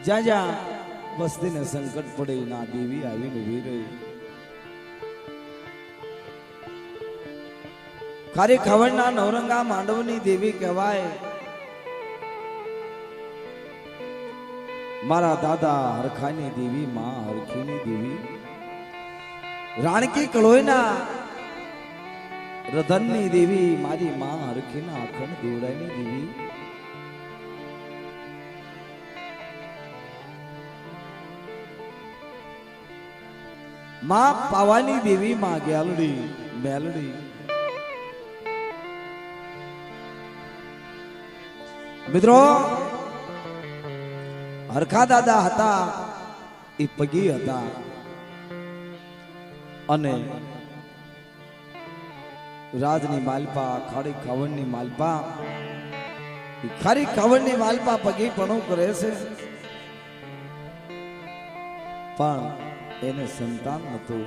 જ્યાં જ્યાં વસ્તીને સંકટ પડે ના દેવી આવીને ઊભી રહી. ખારી ખવડના નવરંગા માંડવની દેવી કહેવાય. મારા દાદા હરખાની દેવી, માં હરખીની દેવી, રાણકી કળોઈના રધનની દેવી, મારી માં હરખીના અખંડ દેવડાની દેવી. માં પાવાની દેવી, માં ગ્યાલડી મેલડી. મિત્રો હરખા દાદા હતા એ પગી હતા અને રાજની માલપા, ખારી ખાવડની માલપા, ખારી ખાવડની માલપા પગી પણ કરે છે, પણ એને સંતાન નતું.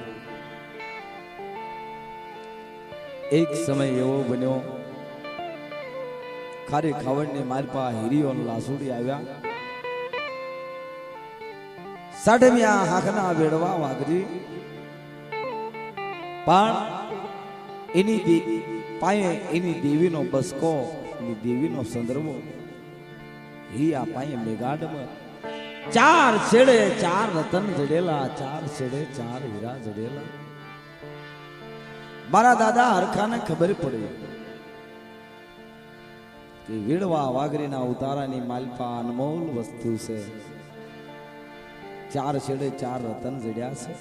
એક સમય એવો બન્યો, ખારી ખાવડની માલપા હીરીઓ લાસુડી આવ્યા. સાઢમિયા હાકના વેડવા વાગરી, પણ એની પાયે એની દેવીનો બસકો, એની દેવીનો સંદર્ભો હીરા પાયે મેઘાડમાં ચાર છેડે ચાર રતન જડેલા, ચાર છેડે ચાર હીરા જડેલા. મારા દાદા હરખાને ખબર પડી કે વેડવા વાગરીના ઉતારાની માલપા અનમોલ વસ્તુ છે. ચાર છેડે ચાર રતન જડ્યા છે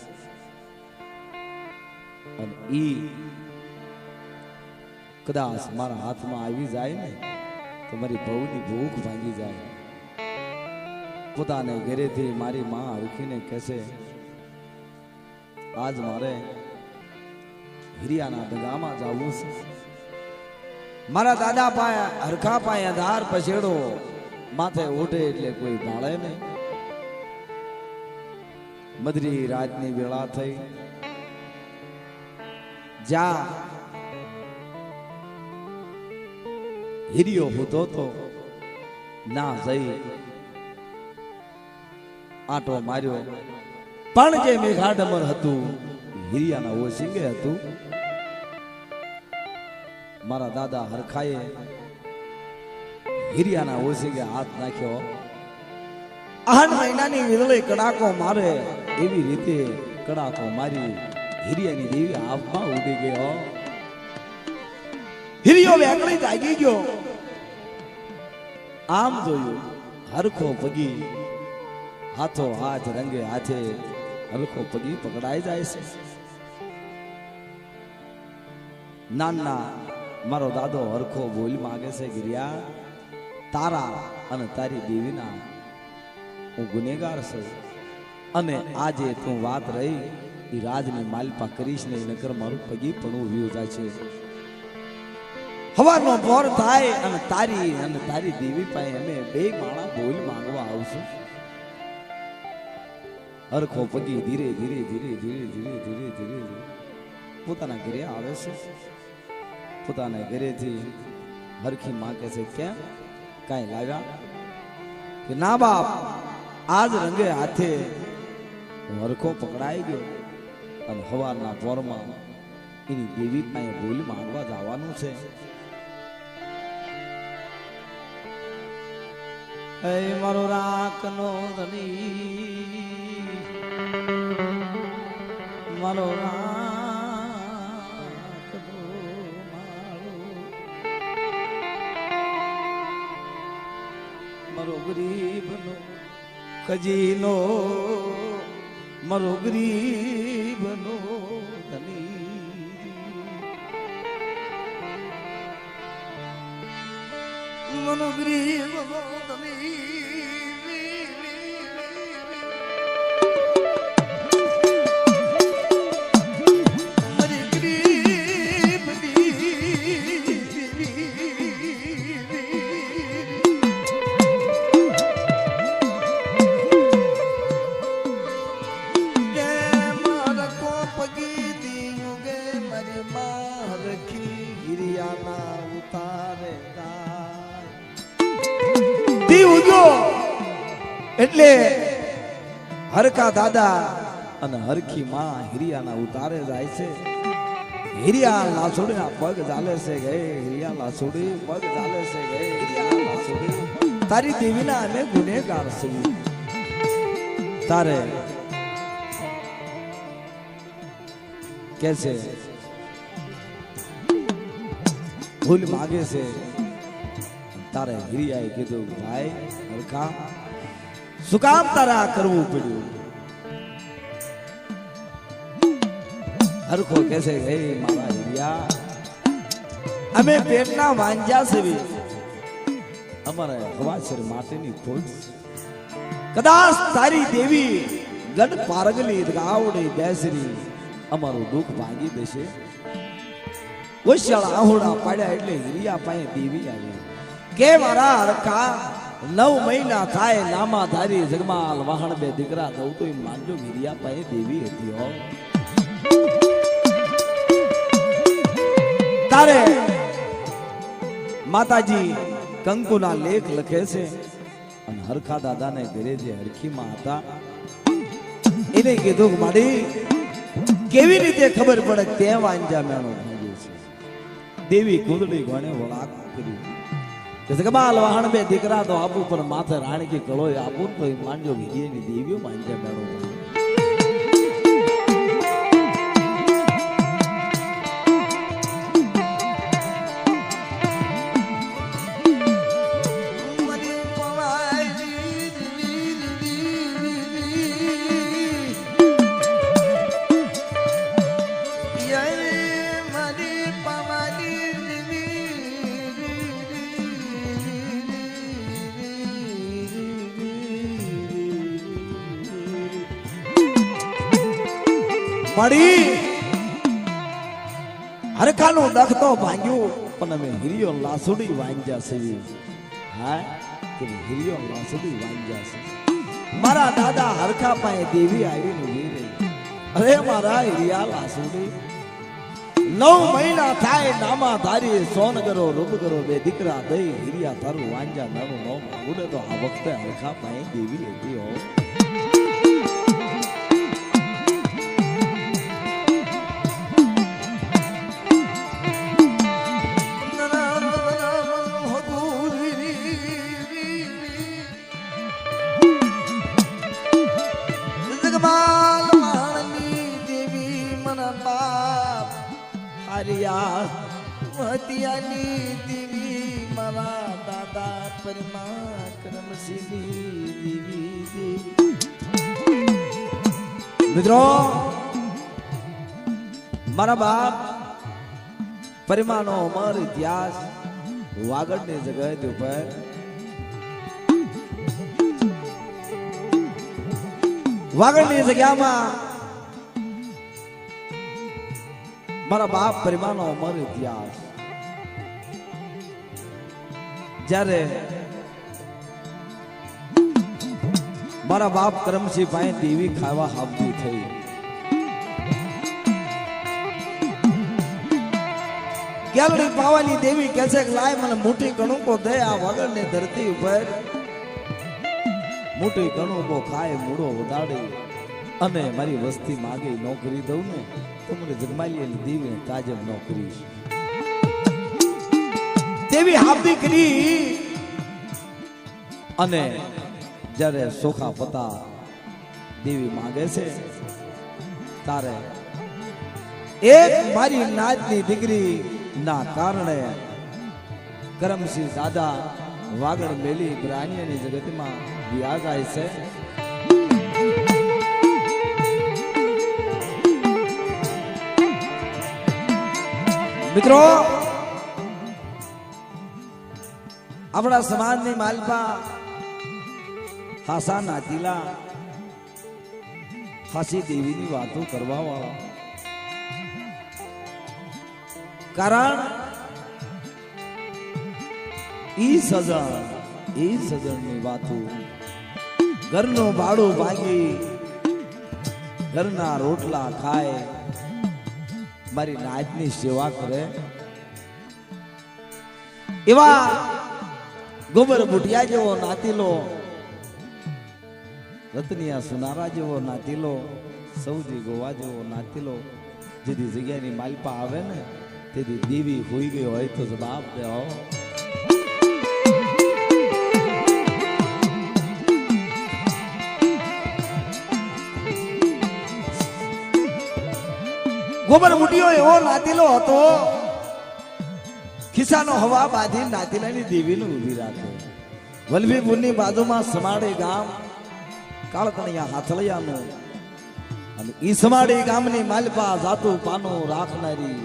અને ઈ કદાચ મારા હાથમાં આવી જાય ને તો મારી બહુની ભૂખ ભાંગી જાય. પોતાને ઘરેથી મારી માં હરખીને કહેશે, આજ મારે હિરિયાના દગામાં જવું છે. મારા દાદા પાયા હરખા પાયા ધાર પછેડો માથે ઓઢે એટલે કોઈ ભાળે નહીં. મધરી રાતની વેળા થઈ, જ્યાં હીરિયો હોતો તો ના જઈ આટો માર્યો, પણ જે મેઘાડમર હતું હીરિયાના ઓસિંગે હતું. મારા દાદા હરખાએ હીરિયાના ઓસિંગે હાથ નાખ્યો. 8 મહિનાની વીરળી કડાકો મારે એવી રીતે કડાકો મારી હીરિયાની દેવી આભમાં ઉડી ગયો. હીરિયો વેકળી જાગી ગયો. આમ જોયું, હરખો પગી હાથો હાથ રંગે હાથે હરખો પગી પકડાઈ જાય છે. નાના મારો દાદો હરખો બોલ માગે છે, ગિરિયા તારા અને તારી દેવીના હું ગુનેગાર છું અને આજે તું વાત રહી એ રાજની માલપા કરીશ ને નકર મારું પગી પણ વ્યૂ જાય છે. હવાનો ભોર થાય અને તારી દેવી પાસે અમે બે માળા બોલ માંગવા આવશું. હરખો પગી ધીરે ધીરે ધીરે ધીરે ધીરે ધીરે ધીરે પોતાના ઘરે આવે છે. પોતાના ઘરેથી હરખી માં કહે છે, કેમ કાંઈ લાવ્યા? કે ના બાપ, આજ રંગે હાથે હરખો પકડાઈ ગયો અને હવારના પોરમાં એની દેવી પાસે બોલી માંગવા જવાનું છે. મારો રાખનો ધણી, મારો રાખનો મારો ગરીબનો ખજીનો, મારો ગરીબનો ધણી, મનો ગરીબનો ધણી. દીવ જો હરખા દાદા અને હરખી માં હિરિયાના ઉતારે જાય છે. હિરિયા લાસુડીના પગ ચાલે છે ગયે, હિરિયા લાસુડી પગ ચાલે છે ગયે, હિરિયા લાસુડી તારી દેવીના અમે ગુનેગાર છીએ. તારે કે છે ભૂલ માગે છે. તારે હિરિયાએ કીધું ભાઈ હરખા શું કામ તારે આ કરવું પડ્યું? હરખો કે છે હે મારા હિરિયા અમે પેટના વાંજા છે, અમારે હવાસર માટેની ખોટ. કદાચ તારી દેવી ગઢ પારગલી ગાવડી બેસરી અમારું દુઃખ ભાંગી દેશે. ઓશિયાળા આહોડા પાડ્યા એટલે હિરિયા પાસે દેવી આવી કે મારા હરખા 9 મહિના થાય નામા ધારી જગમાલ વાહણ બે દીકરા દઉં તો માનજો હિરિયા પાસે દેવી હતી હો. તારે માતાજી કંકુના લેખ લખે છે અને હરખા દાદાને ઘરે જે હરખી માં હતા એને કીધું માડી કેવી રીતે ખબર પડે તે વાંજા મેણો ભાગ્યો છે. દેવી કુંડળી ગણે વળાક કરી જગમાલ વાહણ બે દીકરા તો આપું પણ માથે રાણકી કળોય આપું તો માનજો વિધિની દેવીઓ વાંજા મેળો. મળી હરખાનું દખ તો ભાંગ્યું પણ અમે હિરિયો લાસુડી વાંજ્યા છે. હા કે હિરિયો લાસુડી વાંજ્યા છે. મારા દાદા હરખા પાસે દેવી આવીને ઉભી રહી. અરે મારા હિરિયા લાસુડી 9 મહિના થાય નામા ધારી સોનગરો રૂપગરો બે દીકરા દઈ હિરિયા તારું વાંજા નાનું નો ઉડે તો આ વખતે હરખા પાસે દેવી હતી હો. મારા દાદા પરમાક્રમ દેવી. મિત્રો મારા બાપ પરિમાનો અમર ઇતિહાસ વાગડની જગત ઉપર વાગડની જગ્યામાં મારા બાપ પરિમાનો અમર ઇતિહાસ જ્યારે મારા બાપ કરમસિંહ પાસે દેવી ખાવા હાવતી થઈ. ગેલડી પાવાની દેવી કહે છે કે લાય મને મુઠ્ઠી કણુકો દે આ વગરની ધરતી ઉપર મુઠ્ઠી કણુકો ખાય મૂડો ઉડાડી અને મારી વસ્તી માગે નોકરી દઉં ને તો મને જગમાલી દેવીને કાજમ નોકરી દેવી હાબદી કરી. અને જ્યારે સોખા પતા દેવી માંગે છે તારે એક મારી નાતની દીકરી ના કારણે કરમસિંહ દાદા વાગડ મેલી પ્રાણીની જગતમાં વ્યા જાય છે. મિત્રો આપણા સમાજની માલપા હાસા નાતીલા હાસી દેવીની વાતો કરવા વાળા કારણ ઈ સજણની વાતો ઘરનું ભાડું ભાગી ઘરના રોટલા ખાય મારી નાતની સેવા કરે એવા ગોબર બુટિયા જેવો નાતીલો રતનિયા સુનારા જેવો નાતીલો, સૌજી ગોવા જેવો નાતીલો, જેથી જગ્યાની માલપા આવે ને તેથી દેવી હોઈ ગઈ હોય તો જવાબ દે હો. ગોબર મુઠિયો એવો નાતીલો હતો, ખિસ્સાનો હવા બાંધી નાતીલાની દેવીને ઊભી રાખે. વલભીપુરની બાજુમાં સમાડે ગામ, કાળકણિયા હાથળિયાનું, અને ઈ સમાડી ગામની માલપા જાતું પાનું રાખનારી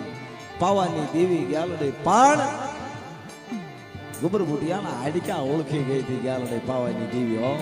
પાવાની દેવી ગ્યાલડે પાણ ગોબર મુઠિયાના હાડક્યા ઓળખી ગઈ હતી. ગ્યાલડે પાવાની દેવી હો.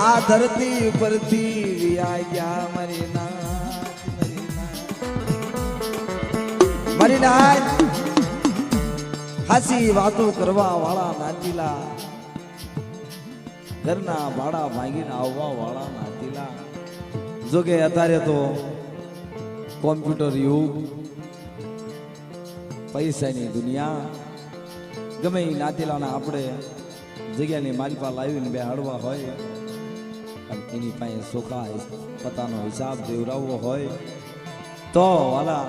આ ધરતી પરથી વિયા ગયા મારી નાથ, હાસી વાતો કરવા વાળા નાતીલા, ઘરના ભાડા ભાંગીને આવવા વાળા નાતીલા. જોકે અત્યારે તો કોમ્પ્યુટર યુગ, પૈસાની દુનિયા, ગમે એ નાતીલાને આપણે જગ્યાની માલપા લાવીને બેહાડવા હોય, એની પાસે સોખા પતાનો હિસાબ દેવરાવવો હોય તો વાલા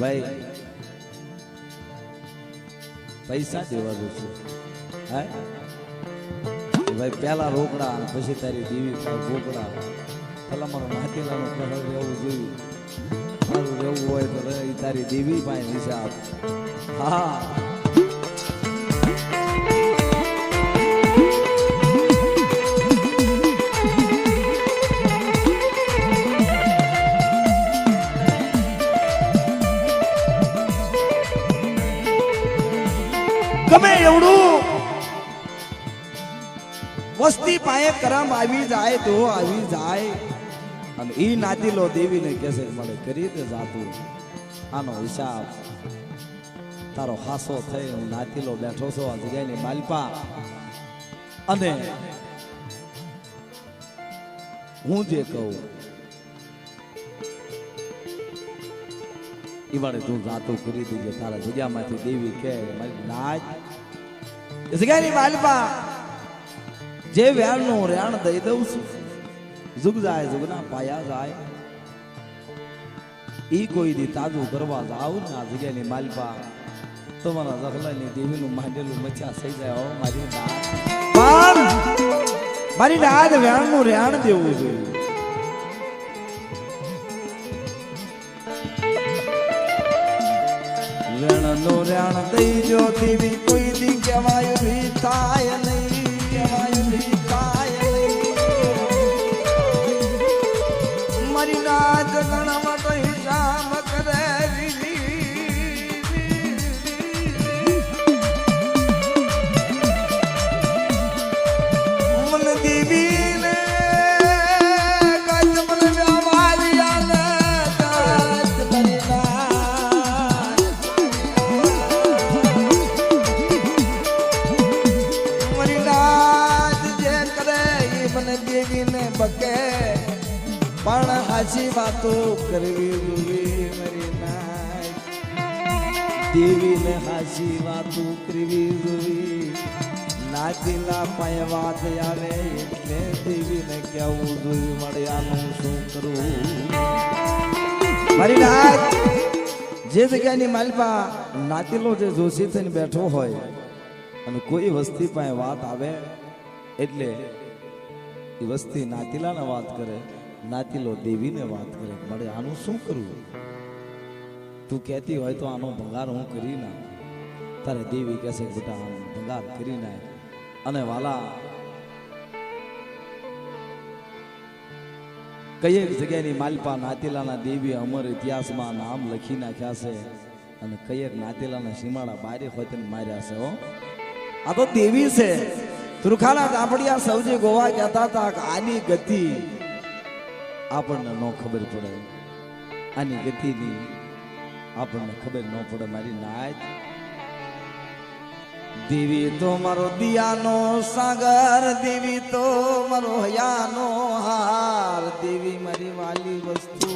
ભાઈ પૈસા દેવા દઉં છું. હે ભાઈ પેલા રોકડા પછી તારી દેવી રોકડા. પેલા મારો નાતીલાનું કલર રહેવું જોઈએ, સારું રહેવું હોય તો તારી દેવી પાસે હિસાબ. હા ગમે એવડું વસ્તી પાયે કરમ આવી જાય તો આવી જાય. અને ઈ નાતીલો દેવીને કહેશે મળે કરી દે જાતું, આનો હિસાબ તારો હાસો થઈ. હું નાતીલો બેઠો છો આ જગ્યાની માલપા, અને હું જે કહું ઈ વાળે તું જાતું કરી દેજે. તારા જગ્યામાંથી દેવી કે મારી નાચ જગ્યાની માલપા જે વ્યાણનું રેણ દઈ દઉં છું, જુગ જાય જુગના પાયા જાય. ઈ કોઈ દી તાજું કરવા જાવ ને આ જગ્યાની માલપા તો મારા જખલાની દેવીનું માંડેલું મચા થઈ જાય. હો મારી નાચ, મારી નાચ વ્યાણનું રેણ દેવું જોઈએ. વેણનો રેણ દઈ જો દેવી કોઈ દી કહેવાય ભી થાય નહીં, કહેવાય ભી થાય નહીં. મારી નાચ ગણા માટે હિસાબ કરે મન દેવી ને ગજમન વ્યાવાલિયા પણ હાચી વાતો કરવી જોઈએ મારી નાય. દેવીને હાચી વાતો કરવી જોઈએ. નાતીલા પાય વાત આવે એટલે દેવીને કેવું જોઈએ મળે આનું શું કરવું મારી નાય. જે જગ્યાની માલપા નાતીલો જે જોશી થઈને બેઠો હોય અને કોઈ વસ્તી પાસે વાત આવે એટલે એ વસ્તી નાતીલાને વાત કરે, નાતીલો દેવીને વાત કરે મળે આનું શું કરવું. તું કહેતી હોય તો આનો ભંગાર હું કરી નાખ. તારે દેવી કહેશે બેટા આનો ભંગાર કરી નાખ. અને વાલા કઈ જગ્યાની માલપા નાતીલાના દેવી અમર ઇતિહાસમાં નામ લખી નાખ્યા છે, અને કઈ નાતીલાના સીમાડા બારે હોય તેને માર્યા છે. હો આ તો દેવી છે. તુરખાના દાંભડિયા સૌજી ગોવા કહેતા હતા કે આની ગતિ આપણને ન ખબર પડે, આની ગતિની આપણને ખબર ન પડે. મારી નાચ દેવી તો મારો દિયાનો સાગર, દેવી તો મારો હયાનો હાર, દેવી મારી વાલી વસ્તુ.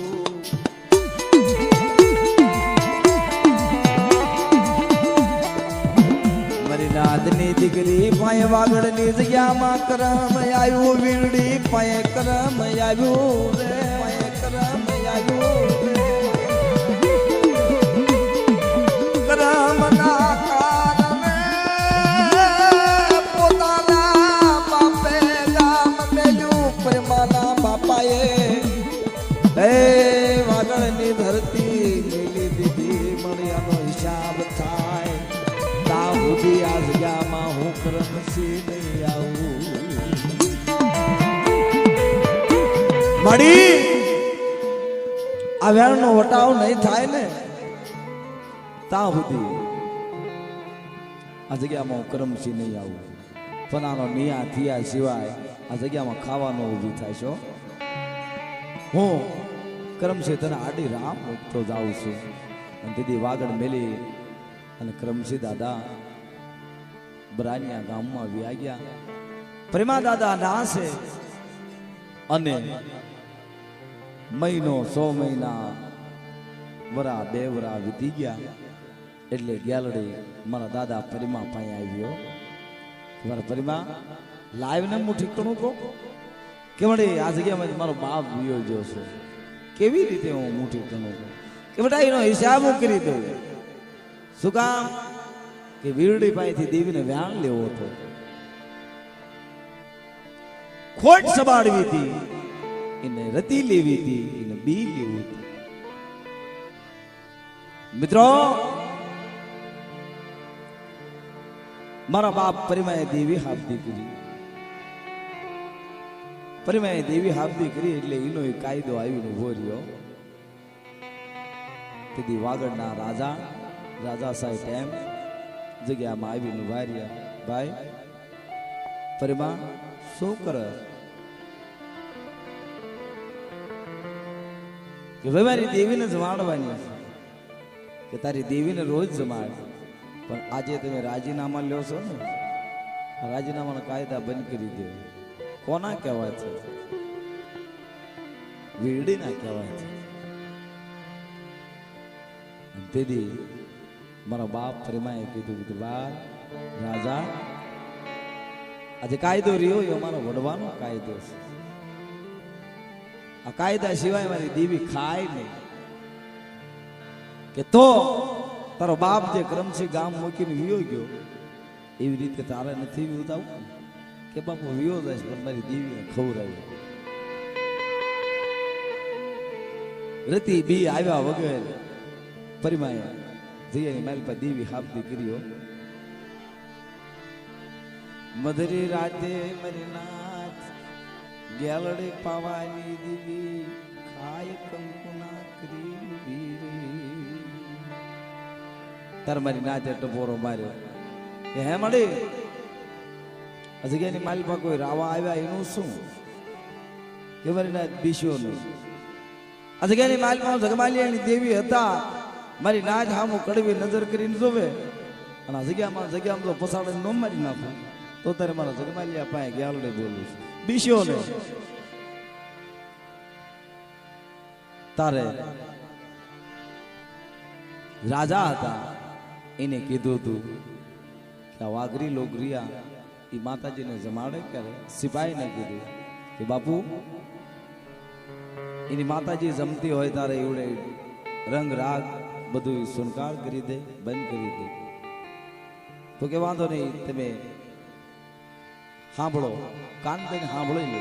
મારી નાદની દીકરી પાય વાગડની જગ્યામાં કરમ આવ્યું, વીરડી પાય કરમ આવ્યું રે, પાય કરમ આવ્યું રે. કરમ ના કારણે પોતાના બાપે ગામ મેલ્યું, પ્રેમાના બાપાએ હે વાગડની ધરતી મેલી દીધી. મળ્યાનો હિસાબ થાય ત્યાં સુધી આ જગ્યામાં હું કરમસી નહીં આવું. મળી આ વેણનો વટાવ નહીં થાય ને ત્યાં સુધી આ જગ્યામાં હું કરમસી નહીં આવું. પણ આનો નિયા થયા સિવાય આ જગ્યામાં ખાવાનો ઊભી થાય છો. હું કરમસી તને આડી રામ મૂકતો જાઉં છું. અને દીદી વાગડ મેલી અને કરમસી દાદા બરાનિયા ગામમાં વ્યા ગયા. પ્રેમા દાદા નાસે અને મહિનો 100 મહિના વરા 2 વરા વીતી ગયા. એટલે ગેલડી મારા દાદા પરિમા પાસે આવ્યો. મારા પરિમા લાઈવ ને હું ઠીકણું કહું કે વળી આ જગ્યામાં મારો બાપ વિયો ગયો છે, કેવી રીતે હું મુઠી કરું કે બેટા એનો હિસાબ હું કરી દઉં. શું કામ કે વીરડી પાસેથી દેવીને વ્યાણ લેવો હતો, ખોટ સંભાળવી હતી, એને રતી લેવી હતી, એને બી લેવું હતું. મિત્રો મારા બાપ પરિમાએ દેવી હાફતી કરી, પરિમાએ દેવી હાફતી કરી એટલે એનો એક કાયદો આવીને ઉભો રહ્યો. તેથી વાગડના રાજા સાહેબ એમ જગ્યામાં આવીને ઉભા રહ્યા. ભાઈ પરિમા શું કરે કે ભાઈ મારી દેવીને જમાડવાની છે કે તારી દેવીને રોજ જમાડ, પણ આજે તમે રાજીનામા લ્યો છો ને, રાજીનામાના કાયદા બંધ કરી દો. કોના કહેવાય છે? વીરડીના કહેવાય છે. તેથી મારા બાપ પ્રેમાએ કીધું કે બા રાજા આજે કાયદો રહ્યો એ અમારો વડવાનો કાયદો છે. આ કાયદા સિવાય મારી દેવી ખાય નહીં. કે તો તારો બાપ જે કરમસી ગામ મૂકીને વિયો ગયો એવી રીતે તારે નથી વિવતાવું કે બાપુ વિયો જાય પણ મારી દેવીને ખવડાવ્યો. રતી બી આવ્યા વગર પરિમાએ જૈયાની મારી પાસે દેવી હાફતી કર્યો. મધરી રાતે મારી નાચ ગેલડે પાવાની દેવી ખાય કંકુના કરી તાર મારી નાચે ટપોરો માર્યો કે હે મળી આ જગ્યાની મારી પાસે કોઈ રાવા આવ્યા એનું શું કે મારી નાચ બીસ્યો નહીં. આ જગ્યાની મારી પાસે જગમાલિયાની દેવી હતા, મારી નાચ હામું કડવી નજર કરીને જોવે અને આ જગ્યામાં તો પસાડે ન મારી નાખું તો તારે મારા જગમાલિયા પાસે ગેલડે બોલું છું બીસ્યો નહીં. તારે રાજા હતા એને કીધું હતું કે આ વાઘરી લોગરિયા એ માતાજીને જમાડે ક્યારે? સિપાહીને કીધું કે બાપુ એની માતાજી જમતી હોય તારે એવડે રંગ રાગ બધું સુનકાર કરી દે, બંધ કરી દે. તો કે વાંધો નહીં, તમે સાંભળો, કાન દઈને સાંભળી લો.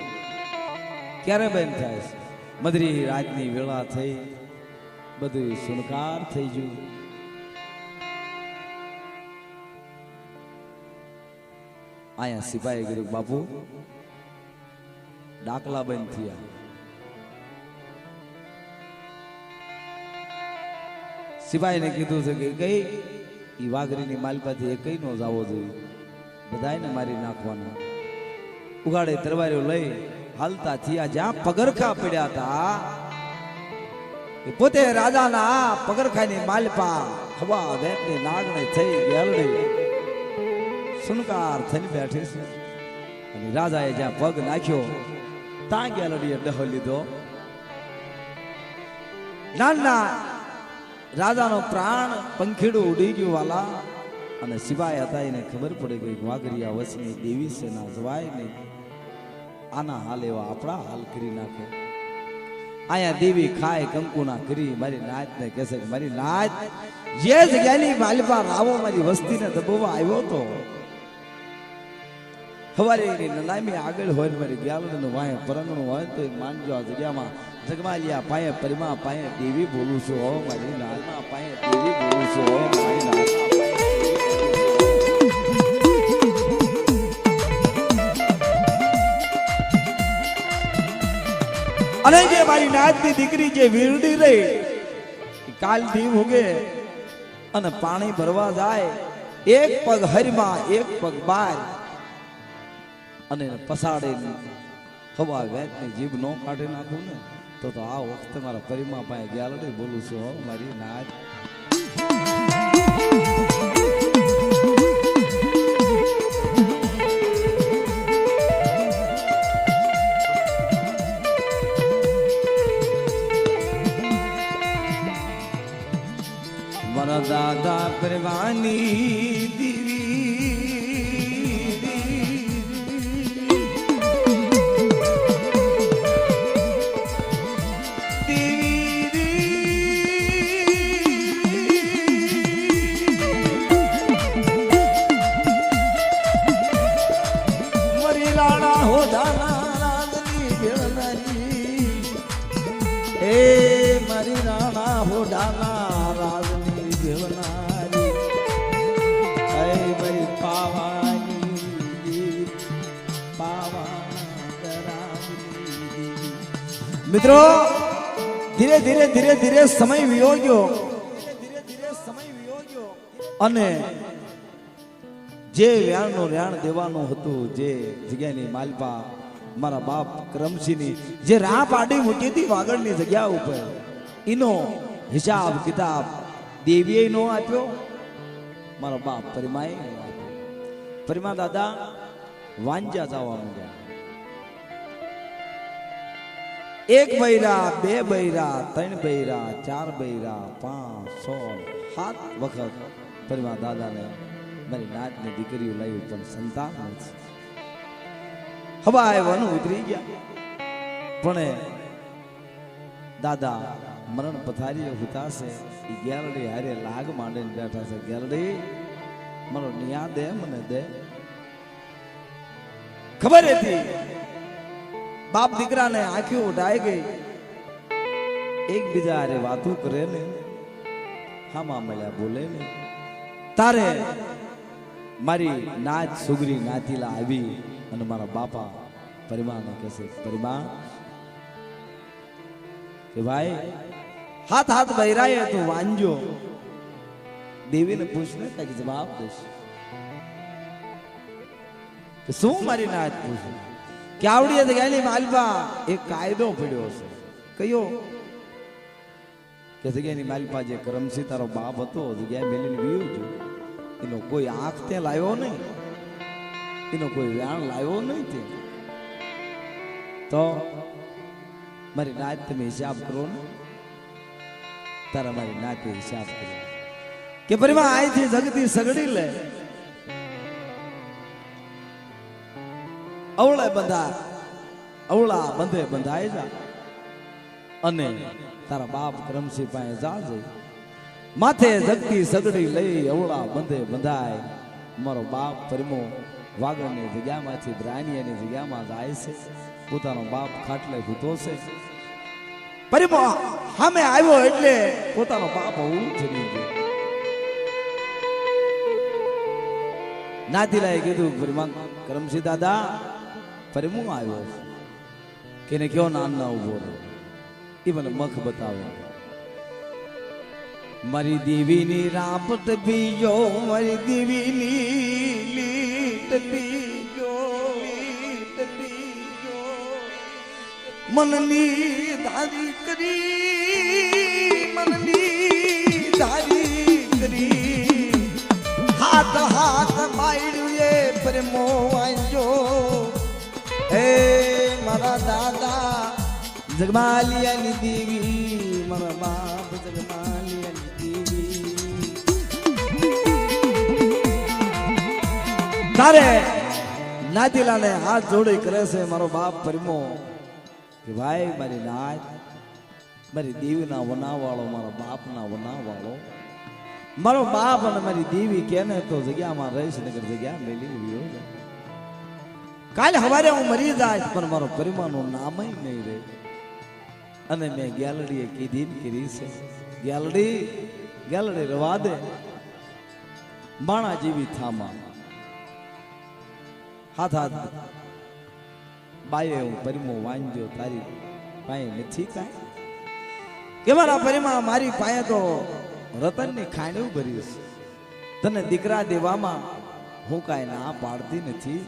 ક્યારે બંધ થાય છે? મધરી રાતની વેળા થઈ, બધું સુનકાર થઈ ગયું. આયા સિપાહી કીધું બાપુ ડાકલા બંધ થયા. સિપાહીને કીધું છે કે કઈ ઈ વાઘરીની માલપાથી એ કઈ નો જાવો જોઈએ, બધાને મારી નાખવાના. ઉગાડે દરબારીઓ લઈ હાલતા થયા જ્યાં પગરખા પડ્યા હતા એ પોતે રાજાના પગરખાની માલપા હવા વેતની નાગને થઈ ગેલડી સુનકાર થઈને બેઠી છે અને રાજાએ જ્યાં પગ નાખ્યો ત્યાં ગેલડીએ ડહો લીધો. નાના રાજાનો પ્રાણ પંખીડું ઉડી ગયું વાલા. અને સિવાય હતા એને ખબર પડી ગઈ વાઘરિયા વસની દેવી છે ના જવાય નહીં. આના હાલ એવા આપણા હાલ કરી નાખે. આયા દેવી ખાય કંકુના કરી મારી નાચ ને કહેશે કે મારી નાચ જે જગ્યાની માલપા રાવો મારી વસ્તીને દબોવા આવ્યો તો હવારે એની નલામી આગળ હોય મારી ગ્યાલનું વાય પરંગણું હોય તો માનજો આ જગ્યામાં જગમાલિયા પાયે પરિમા પાયે દેવી બોલું છું હો મારી નાચમાં પાયે દેવી બોલું છું હો મારી નાચ. અને જે મારી નાચની દીકરી જે વીરડી રહી કાલ દીવ ઉગે અને પાણી ભરવા જાય એક પગ હરમાં એક પગ બાર અને પસાડે હવા વેચની જીભ નો કાઢી નાખું ને તો આ વખતે મારા પરિમા પાસે ગ્યાલડે બોલું છું હો મારી નાચ. મારા દાદા પરવાની દીવી મરી રાણા હો જાના રાગની ભેળનારી એ મારી રાણા હો જાના રાગની મિત્રો ધીરે ધીરે ધીરે ધીરે સમય વિયો ગયો અને જે વ્યાણનું વ્યાણ દેવાનું હતું જે જગ્યાની માલપા મારા બાપ કરમસિંહની જે રાહ પાડી મૂકી હતી વાગડની જગ્યા ઉપર એનો હિસાબ કિતાબ દેવીએ નો આપ્યો મારા બાપ પરિમાએ પરિમા દાદા વાંજા જવાનું ગયા. એક બૈરા બે બૈરા ત્રણ બૈરા ચાર બૈરા 5 6 7 વખત પરિમા દાદાને મારી નાચની દીકરીઓ લાવી પણ સંતાન નથી. હવા વન ઉતરી ગયા પણ દાદા મરણ પથારી હુતાશે એ ગેલડી હારે લાગ માંડીને બેઠા છે. ગેલડી મારો નિયા દે મને દે. ખબર હતી બાપ દીકરાને આંખો ઉડાઈ ગઈ એકબીજા હારે વાતું કરે ને હામાં મળ્યા બોલે ને તારે મારી નાચ સુગરી નાતીલા આવી અને મારા બાપા પરિમાને કહેશે પરિમા કે ભાઈ હાથ હાથ બૈરાએ તું વાંજો દેવીને પૂછને કઈ જવાબ દેશે કે શું મારી નાચ પૂછું કે આવડી જગ્યાની માલપા એક કાયદો પડ્યો છે. કયો કે જગ્યાની માલપા જે કરમસિંહ તારો બાપ હતો જગ્યા મેલીને વીયો જો એનો કોઈ આંખ ત્યાં લાવ્યો નહીં એનો કોઈ વ્યાણ લાવ્યો નહીં તે તો મારી નાચ તમે હિસાબ કરો ને તારા મારી નાચ હિસાબ કરો કે પરિમા અહીંથી જગતી સગડી લે અવળે અવળા બંધે બંધાઈ જા અને તારા બાપ કરમસિંહ પાસે જાજે માથે જગતી સગડી લઈ અવળા બંધે બંધાય. મારો બાપ પરિમો વાગડની જગ્યામાંથી બ્રાનિયાની જગ્યામાં જાય છે. પોતાનો બાપ ખાટલે ભૂતો છે. પરિમો સામે આવ્યો એટલે પોતાનો બાપ હું ચડી ગયો. નાતીલાએ કીધું પરિમા કરમસિંહ દાદા પરિમો આવ્યો કે ને કયો નાના ઉભો એ મને મખ બતાવે. મારી દેવીની રાપટ બીજો મારી દેવીની લીટ બીજો લીટ મનની ધારી કરી મનની ધારી કરી હાથ હાથ માયડું એ પ્રેમો વાંજો હે મારા દાદા જગમાલિયાની દેવી મારા બાપ જગમાલિયાની દેવી તારે નાતીલાને હાથ જોડી કરે છે મારો બાપ પ્રેમો કે ભાઈ મારી નાત મારી દેવીના વનાવાળો મારા બાપના વનાવાળો મારો બાપ અને મારી દેવી કેને તો જગ્યામાં રહીશ નગર જગ્યા મેલી ગયો કાલે સવારે હું મરી જાય પણ મારો પરિમાણનું નામ નહીં રહે અને મેં ગેલડીએ કીધી કરી છે ગેલડી રવા દે માણા જેવી થામા હાથ હાથ બાએ હું પરિમો વાંજ્યો તારી પાસે નથી કાંઈ કે મારા પરિમા મારી પાસે તો રતનની ખાંડું ભર્યું છે તને દીકરા દેવામાં હું કાંઈ ના પાડતી નથી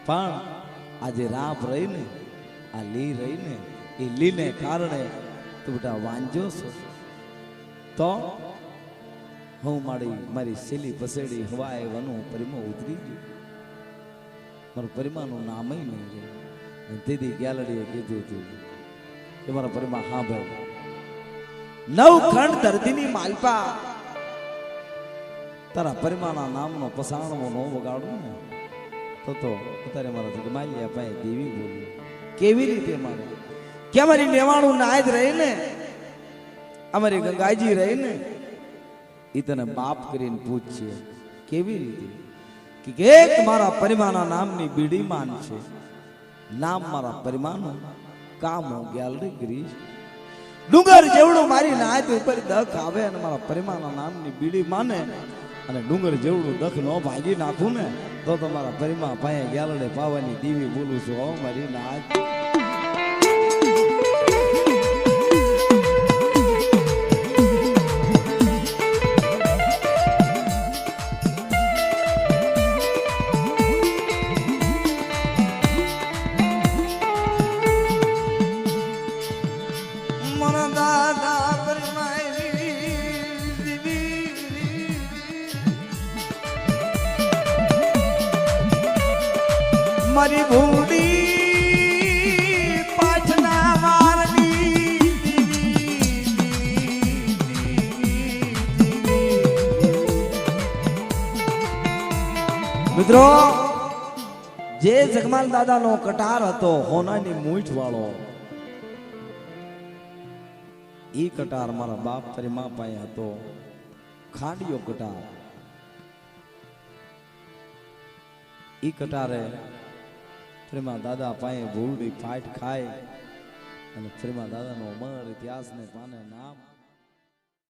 પણ આજે રાપ રહીને આ લી રહીને એ લીને કારણે તું બેટા વાંજો છો તો હું મારી સેલી પસેડી હવાએ વનું પરિમો ઉતરી ગયું મારું પરિમાનું નામ નહીં રહે તેથી ગેલડીએ કીધું હતું કે મારા પરિમા હા ભાઈ નવ ખંડ ધરતીની માલપા તારા પરિમાના નામનો પસાણવો ન વગાડું ને તો અત્યારે મારા જગમાલિયા પાસે દેવી બોલી કેવી રીતે મારે કે અમારી મેવાણું નાયદ રહી ને અમારી ગંગાજી રહી ને એ તને બાપ કરીને પૂછશે કેવી રીતે કે એક મારા પરિમાના નામની બીડી માન છે નામ મારા પરિમાનું કામ હું ગેલડી કરીશ ડુંગર જેવડું મારી નાયત ઉપર દખ આવે અને મારા પરિમાના નામની બીડી માને અને ડુંગર જેવડું દખ ન ભાગી નાખું ને તો તમારા પરિમા પાસે ગેલડે પાવાની દીવી બોલું છું હો મારી નાયત મારી ભૂડી પાછના મારની મિત્રો જે જગમાલ દાદાનો કટાર હતો હોનાની મૂઠ વાળો ઈ કટાર મારા બાપ પરિમા પાસે હતો ખાંડિયો કટાર ઈ કટારે પ્રેમા દાદા પાસે ભૂલડી ફાટ ખાય અને પ્રેમા દાદાનો અમર ઇતિહાસને પાને નામ